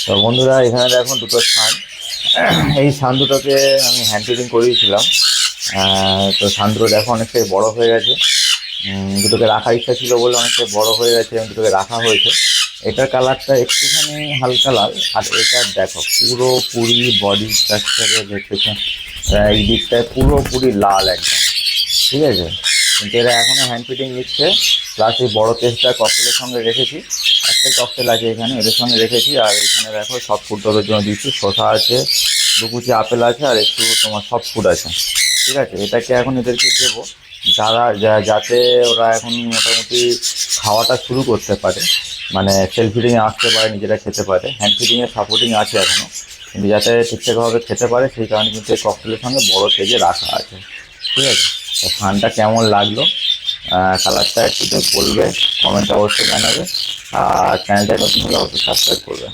তো বন্ধুরা, এখানে দেখুন দুটো ছান। এই ছান দুটোকে আমি হ্যান্ড ফিডিং করিয়েছিলাম। তো ছান দুটো দেখো অনেকটাই বড় হয়ে গেছে। দুটোকে রাখার ইচ্ছা ছিল বলে অনেকটাই বড় হয়ে গেছে এবং দুটোকে রাখা হয়েছে। এটার কালারটা একটুখানি হালকা লাল, আর এটার দেখো পুরোপুরি বডি স্ট্রাকচারে দেখতেছে এই দিকটায় পুরোপুরি লাল একদম। ঠিক আছে, কিন্তু এরা এখনো হ্যান্ড ফিটিং নিচ্ছে। প্লাস এই বড় কেসটা ককটেলের সঙ্গে রেখেছি। একটাই ককটেল আছে এখানে, এদের সঙ্গে রেখেছি। আর এখানে দেখো সব ফুড ওদের জন্য দিচ্ছি। শসা আছে, দু কুচি আপেল আছে, আর একটু তোমার সফট ফুড আছে। ঠিক আছে, এটাকে এখন এদেরকে দেবো যাতে ওরা এখন মোটামুটি খাওয়াটা শুরু করতে পারে, মানে সেলফ ফিডিংয়ে আসতে পারে, নিজেরা খেতে পারে। হ্যান্ড ফিডিংয়ে সাপোর্টিং আছে এখনও, কিন্তু যাতে ঠিকঠাকভাবে খেতে পারে সেই কারণে কিন্তু এই ককটেলের সঙ্গে বড় কেজে রাখা আছে। ঠিক আছে, তো ফানটা কেমন লাগলো, কালারটা একটু বলবে, কমেন্ট অবশ্যই জানাবে। আর চ্যানেলটা নতুন হলে অবশ্যই সাবস্ক্রাইব করবে।